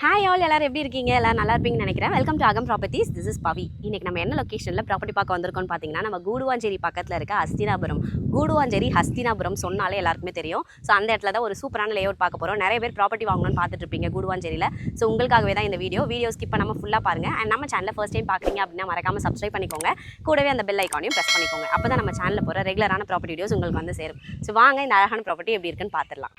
Hi all எல்லாரும் எப்படி இருக்கீங்க? எல்லாரும் நல்லா இருப்பீங்கன்னு நினைக்கிறேன். வெல்கம் டு அகம் ப்ராப்பர்ட்டிஸ். திஸ் இஸ் பவி. இன்னைக்கு நம்ம என்ன லொக்கேஷனில் ப்ராப்பர்ட்டி பார்க்க வந்திருக்கோம்னு பார்த்தீங்கன்னா, நம்ம கூடுவாஞ்சேரி பக்கத்தில் இருக்க ஹஸ்தினாபுரம். கூடுவாஞ்சேரி ஹஸ்தினாபுரம் சொன்னாலே எல்லாருக்குமே தெரியும். ஸோ அந்த இடத்துல தான் ஒரு சூப்பரான லேஅவுட் பார்க்க போகிறோம். நிறைய பேர் ப்ராப்பர்ட்டி வாங்கணும்னு பார்த்துட்டு இருப்பீங்க கூடுவாஞ்சேரியில். ஸோ உங்களுக்காகவே தான் இந்த வீடியோ ஸ்கிப் பண்ணாமல் ஃபுல்லாக பாருங்கள். அண்ட் நம்ம சேனலில் ஃபர்ஸ்ட் டைம் பார்க்குறீங்க அப்படின்னா மறக்காமல் சப்ஸ்கிரைப் பண்ணிக்கோங்க. கூடவே அந்த பெல் ஐக்கானையும் ப்ரெஸ் பண்ணிக்கோங்க. அப்போ தான் நம்ம சேனலில் போகிற ரெகுலரான ப்ராப்பர்ட்டி வீடியோஸ் உங்களுக்கு வந்து சேரும். ஸோ வாங்க இந்த அழகான ப்ராப்பர்ட்டி எப்படி இருக்குன்னு பார்த்துடலாம்.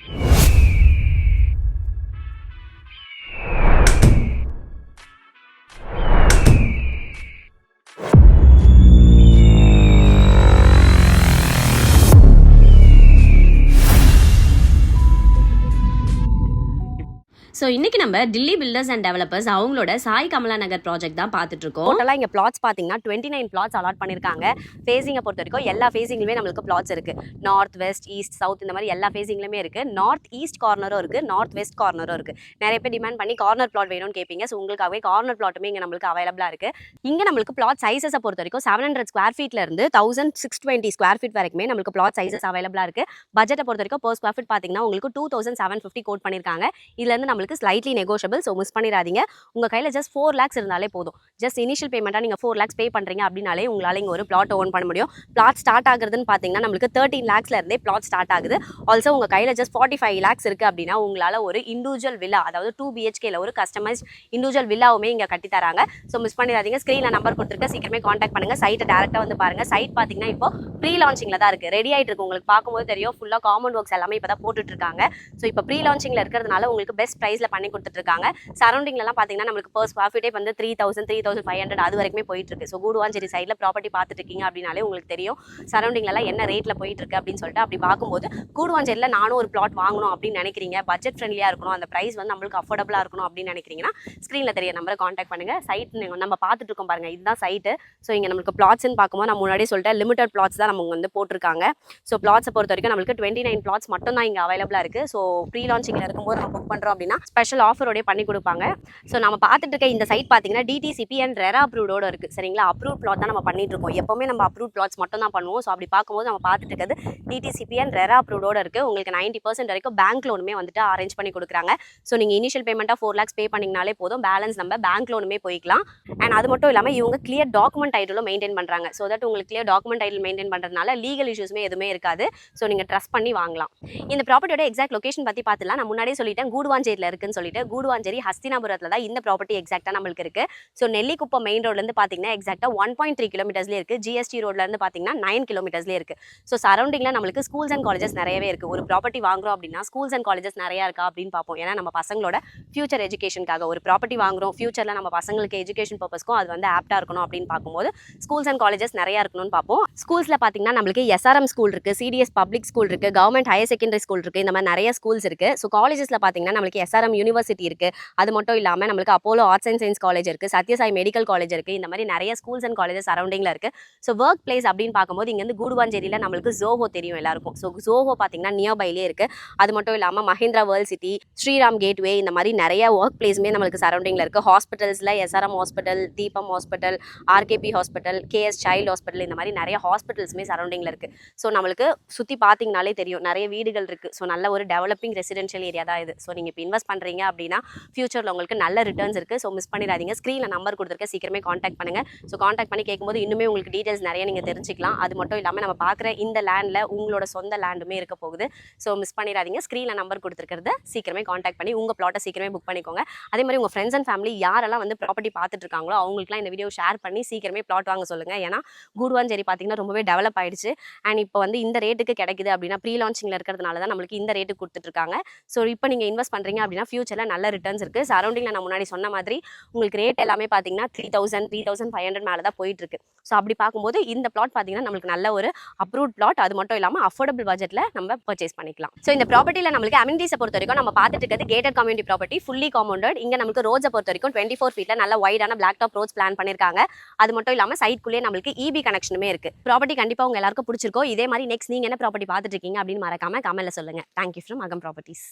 ஸோ இன்றைக்கி நம்ம டில்லி பில்டர்ஸ் அண்ட் டெவலப்பர்ஸ் அவங்களோட சாய் கமலா நகர் ப்ராஜெக்ட் தான் பார்த்துட்டு இருக்கோம். டோட்டலாக இங்கே பிளாட்ஸ் பார்த்தீங்கன்னா 29 பிளாட்ஸ் அலாட் பண்ணியிருக்காங்க. ஃபேஸிங்கை பொறுத்த வரைக்கும் எல்லா ஃபேஸிங்லுமே நம்மளுக்கு பிளாட்ஸ் இருக்குது. நார்த் வெஸ்ட் ஈஸ்ட் சவுத் இந்த மாதிரி எல்லா ஃபேஸிங்லுமே இருக்குது. நார்த் ஈஸ்ட் கார்னரும் இருக்குது, நார்த் வெஸ்ட் கார்னரும் இருக்குது. நிறைய பேர் டிமாண்ட் பண்ணி கார்னர் பிளாட் வேணும்னு கேட்பீங்க. ஸோ உங்களுக்காகவே கார்னர் பிளாட்டுமே இங்கே நம்மளுக்கு அவைலபிளாக இருக்குது. இங்கே நம்மளுக்கு பிளாட் சைஸஸை பொறுத்த வரைக்கும் 700 ஸ்கொயர் ஃபீட்லேருந்து 1620 ஸ்கொயர் ஃபீட் வரைக்குமே நம்மளுக்கு பிளாட் சைஸஸ் அவைலபிளாக இருக்குது. பட்ஜெட்டை பொறுத்த வரைக்கும் per ஸ்கொயர் ஃபீட் பார்த்தீங்கன்னா உங்களுக்கு 2750 கோட் பண்ணியிருக்காங்க. இதுலேருந்து நம்மளுக்கு ஸ்லைட்லி நெகோஷியபிள். ஸோ மிஸ் பண்ணிடாதீங்க. உங்கள் கையில் ஜஸ்ட் 4 lakhs இருந்தாலே போதும். ஜஸ்ட் இனிஷியல் பேமெண்ட்டாக நீங்கள் 4 lakhs பே பண்ணுறீங்க அப்படின்னாலே உங்களால் இங்கே ஒரு பிளாட் ஓன் பண்ண முடியும். பிளாட் ஸ்டார்ட் ஆகுறதுன்னு பார்த்தீங்கன்னா நம்மளுக்கு 13 lakhsல இருந்தே பிளாட் ஸ்டார்ட் ஆகுது. ஆல்சோ உங்கள் கையில் ஜஸ்ட் 45 lakhs இருக்குது அப்படின்னா உங்களால் ஒரு இண்டிவிஜுவல் வில்லா, அதாவது 2 BHKல ஒரு கஸ்டமைஸ்ட் இண்டிவிஜுவல் வில்லாவுமே இங்கே கட்டி தராங்க. ஸோ மிஸ் பண்ணிடாதீங்க. ஸ்க்ரீனில் நம்பர் கொடுத்துருக்க, சீக்கிரமே காண்டாக்ட் பண்ணுங்கள். சைட்டை டேரெக்டாக வந்து பாருங்கள். சைட் பார்த்தீங்கன்னா இப்போ ப்ரீ லான்ச்சிங்கில் தான் இருக்குது, ரெடி ஆகிட்டு இருக்கு. உங்களுக்கு பார்க்கும்போது தெரியும் ஃபுல்லாக காமன் ஒர்க்ஸ் எல்லாமே இப்போ தான் போட்டுட்டு இருக்காங்க. ஸோ இப்போ ப்ரீ லான்ச்சிங்கில் இருக்கிறதுனால உங்களுக்கு பெஸ்ட் ப்ரைஸில் பண்ணி கொடுத்துட்ருக்காங்க. சரௌண்டிங்லாம் பார்த்தீங்கன்னா நம்மளுக்கு per ஸ்கொயர் ஃபீட்டே வந்து 3000 3500 அது வரைக்குமே போயிட்டு இருக்கு. ஸோ கூடுவாஞ்சேரி சைடில் ப்ராப்பர்ட்டி பார்த்துட்டு இருக்கீங்க அப்படின்னாலே உங்களுக்கு தெரியும் சரௌண்டிங்லாம் என்ன ரேட்டில் போயிட்டு இருக்கு அப்படின்னு சொல்லிட்டு. அப்படி பார்க்கும்போது கூடுவாஞ்சேரியில் நானும் ஒரு பிளாட் வாங்கணும் அப்படின்னு நினைக்கிறீங்க, பட்ஜெட் ஃப்ரெண்ட்லியாக இருக்கணும், அந்த ப்ரைஸ் வந்து நம்மளுக்கு அஃபோர்டபுளாக இருக்கணும் அப்படின்னு நினைக்கிறீங்கன்னா ஸ்க்ரீனில் தெரிய நம்பரை காண்டாக்ட் பண்ணுங்கள். சைட் நம்ம பார்த்துட்டு இருக்கோம் பாருங்கள், இதுதான் சைட்டு. ஸோ இங்கே நம்மளுக்கு பிளாட்ஸ்ன்னு பார்க்கும்போது நான் முன்னாடியே சொல்லிட்டேன் லிமிடெட் பிளாட்ஸ் தான் நம்ம வந்து போட்டிருக்காங்க. ஸோ பிளாட்ஸை பொறுத்த வரைக்கும் நம்மளுக்கு 29 பிளாட்ஸ் மட்டும் தான் இங்கே அவைலபிளாக இருக்குது. ஸோ ப்ரீ லான்ச்சிங்கில் இருக்கும்போது நம்ம புக் பண்ணுறோம் அப்படின்னா ஸ்பெஷல் ஆஃபரோடய பண்ணி கொடுப்பாங்க. ஸோ நம்ம பார்த்துட்டு இருக்க இந்த சைட் பார்த்தீங்கன்னா DTCP அண்ட் ரெரா அப்ரூவ்டோட இருக்குது. சரிங்களா, அப்ரூவ் பிளாட் தான் நம்ம பண்ணிட்டு இருக்கோம். எப்போவுமே நம்ம அப்ரூவ் பிளாட்ஸ் மட்டும் தான் பண்ணுவோம். ஸோ அப்படி பார்க்கும்போது நம்ம பார்த்துட்டு இருக்கிறது DTCP அண்ட் ரெரா அப்ரூவ்டோட இருக்குது. உங்களுக்கு 90% வரைக்கும் பேங்க் லோனுமே வந்துட்டு அரேஞ்ச் பண்ணி கொடுக்குறாங்க. ஸோ நீங்கள் இனிஷியல் பேமெண்ட்டாக 4 lakhs பே பண்ணிங்கனாலே போதும், பேலன்ஸ் நம்ம பேங்க் லோனுமே போய்க்கலாம். அண்ட் அது மட்டும் இல்லாமல் இவங்க கிளியர் டாக்குமெண்ட் டைட்டிலும் மெயின்டைன் பண்ணுறாங்க. ஸோ தட் உங்களுக்கு கிளியர் டாக்குமெண்ட் டைட்டில் மெயின்டைன் பண்ணுறதுனால லீகல் இஷ்யூஸ்மே எதுவுமே இருக்காது. ஸோ நீங்கள் ட்ரஸ்ட் பண்ணி வாங்கலாம். இந்த ப்ராப்பர்ட்டியோட எக்ஸாக்ட் லொகேஷன் பற்றி பார்த்துலாம். நான் முன்னாடியே சொல்லிட்டேன் கூடுவாஞ்சேரியில் இருக்குன்னு சொல்லிட்டு. கூடுவாஞ்சேரி ஹஸ்தினாபுரத்தில் தான் இந்த ப்ராப்பர்ட்டி எக்ஸாக்டாக நம்மளுக்கு இருக்குது. ஸோ நெல்லிக்குப்பம் மெயின் ரோட்லேருந்து பார்த்தீங்கன்னா எக்ஸாக்டாக 1.3 kilometersலேயே இருக்குது. GST ரோட்லேருந்து பார்த்தீங்கன்னா 9 kilometersலேயே இருக்குது. ஸோ சரௌண்டிங்கில் நம்மளுக்கு ஸ்கூல்ஸ் அண்ட் காலேஜஸ் நிறையவே இருக்குது. ஒரு ப்ராப்பர்ட்டி வாங்குறோம் அப்படின்னா ஸ்கூல்ஸ் அண்ட் காலேஜஸ் நிறையா இருக்கா அப்படின்னு பார்ப்போம். ஏன்னா நம்ம பசங்களோட ஃபியூச்சர் எஜுகேஷனுக்காக ஒரு ப்ராப்பர்ட்டி வாங்குறோம், ஃபியூச்சரில் நம்ம பசங்களுக்கு எஜுகேஷன் பர்பஸ்க்கும் அது வந்து ஆப்டாக இருக்கணும் அப்படின்னு பார்க்கும்போது ஸ்கூல்ஸ் அண்ட் காலேஜஸ் நிறையா இருக்கணும்னு பார்ப்போம். ஸ்கூல்ஸில் பார்த்தீங்கன்னா நம்மளுக்கு SRM ஸ்கூல் இருக்குது, CDS பப்ளிக் ஸ்கூல் இருக்குது, கவர்மெண்ட் ஹையர் செகண்டரி ஸ்கூல் இருக்குது, இந்த மாதிரி நிறைய ஸ்கூல்ஸ் இருக்குது. ஸோ காலேஜஸில் பார்த்தீங்கன்னா நம்மளுக்கு SRM யூனிவர்சிட்டி இருக்குது. அது மட்டும் இல்லாமல் நம்மளுக்கு Apollo arts and science college இருக்குது, சத்யசாய் மெடிக்கல் காலேஜ் இருக்குது. இந்த மாதிரி நிறைய ஸ்கூல்ஸ் அண்ட் காலேஜஸ் சரௌண்டிங்கில் இருக்குது. ஸோ ஒர்க் பிளேஸ் அப்படின்னு பார்க்கும்போது இங்கேருந்து கூடுவாஞ்சேரியில் நம்மளுக்கு ஜோஹோ தெரியும் எல்லாருக்கும். ஸோ ஜோஹோ பார்த்தீங்கன்னா நியர்பைலே இருக்குது. அது மட்டும் இல்லாமல் Mahindra world city, Sriram gateway, இந்த மாதிரி நிறைய ஒர்க் பிளேஸுமே நம்மளுக்கு சரௌண்டிங்கில் இருக்குது. ஹாஸ்பிட்டல்ஸில் SRM hospital, Deepam hospital, RKP hospital, KS child hospital, இந்த மாதிரி நிறைய ஹாஸ்பிட்டல்ஸுமே சரௌண்டிங்கில் இருக்குது. ஸோ நம்மளுக்கு சுற்றி பார்த்தீங்கனாலே தெரியும் நிறைய வீடுகள் இருக்குது. ஸோ நல்ல ஒரு டெவலப்பிங் ரெசிடென்ஷியல் ஏரியா தான் இது. ஸோ நீங்கள் இப்போ இன்வெஸ்ட் பண்ணுறீங்க அப்படின்னா ஃபியூச்சரில் உங்களுக்கு நல்ல ரிட்டர்ன்ஸ் இருக்குது. ஸோ மிஸ் பண்ணிடாதீங்க. ஸ்க்ரீனில் நம்பர் கொடுத்துருக்கேன், சீக்கிரமே காண்டாக்ட் பண்ணுங்கள். ஸோ காண்டாக்ட் பண்ணி கேட்கும்போது இன்னுமே உங்களுக்கு டீட்டெயில்ஸ் நிறைய நீங்கள் தெரிஞ்சிக்கலாம். அது மட்டும் இல்லாமல் நம்ம பார்க்குற இந்த லேண்டில் உங்களோட சொந்த லேண்டுமே இருக்க போகுது. ஸோ மிஸ் பண்ணிடாதீங்க. ஸ்க்ரீனில் நம்பர் கொடுத்துருக்கிறது சீக்கிரமே காண்டாக்ட் பண்ணி உங்கள் பிளாட்டை சீக்கிரமே புக் பண்ணிக்கோங்க. அதே மாதிரி உங்கள் ஃப்ரெண்ட்ஸ் அண்ட் ஃபேமிலி யாரெல்லாம் வந்து ப்ராப்பர்ட்டி பார்த்துட்டு இருக்காங்களோ அவங்களுக்குலாம் இந்த வீடியோ ஷேர் பண்ணி சீக்கிரமே பிளாட் வாங்க சொல்லுங்கள். ஏன்னா கூடுவாஞ்சேரி பார்த்தீங்கன்னா ரொம்பவே டெவலப் ஆயிடுச்சு. அண்ட் இப்போ வந்து இந்த ரேட்டுக்கு கிடைக்குது அப்படின்னா ப்ரீ லான்ச்சிங்கில் இருக்கிறதுனால தான் நம்மளுக்கு இந்த ரேட்டுக்கு கொடுத்துட்ருக்காங்க. ஸோ இப்போ நீங்கள் இன்வெஸ்ட் பண்ணுறீங்க அப்படின்னா ஃபியூச்சரில் நல்ல ரிட்டர்ன்ஸ் இருக்குது. சரௌண்டிங்கில் நான் முன்னாடி சொன்ன மாதிரி உங்களுக்கு ரேட் எல்லாமே பார்த்தீங்கன்னா 3000 3500 மேலே தான் போயிட்டு இருக்கு. ஸோ அப்படி பார்க்கும்போது இந்த பிளாட் பார்த்தீங்கன்னா நம்மளுக்கு நல்ல ஒரு அப்ரூவ்ட் பிளாட். அது மட்டும் இல்லாமல் அஃபோர்டபுள் பட்ஜெட்டில் நம்ம பர்ச்சேஸ் பண்ணிக்கலாம். ஸோ இந்த ப்ராப்பர்ட்டியில் நம்மளுக்கு அமினிட்டிஸை பொறுத்த வரைக்கும் நம்ம பார்த்துட்டு இருக்கிறது gated community property, fully compounded. இங்கே நமக்கு ரோட்ஸை பொறுத்த வரைக்கும் 24 feet நல்ல வைடான பிளாக் டாப் ரோட்ஸ் பிளான் பண்ணியிருக்காங்க. அது மட்டும் இல்லாமல் சைட்குள்ளேயே நம்மளுக்கு EB கனெக்ஷனுமே இருக்குது. ப்ராப்பர்ட்டி கண்டிப்பாக உங்க எல்லாருக்கும் பிடிச்சிருக்கோ. இதே மாதிரி நெக்ஸ்ட் நீங்கள் என்ன ப்ராப்பர்ட்டி பார்த்துட்டு இருக்கீங்க அப்படின்னு மறக்காம கமெண்ட்ல சொல்லுங்கள். தேங்க்யூ ஃப்ரம் அகம் ப்ராப்பர்ட்டிஸ்.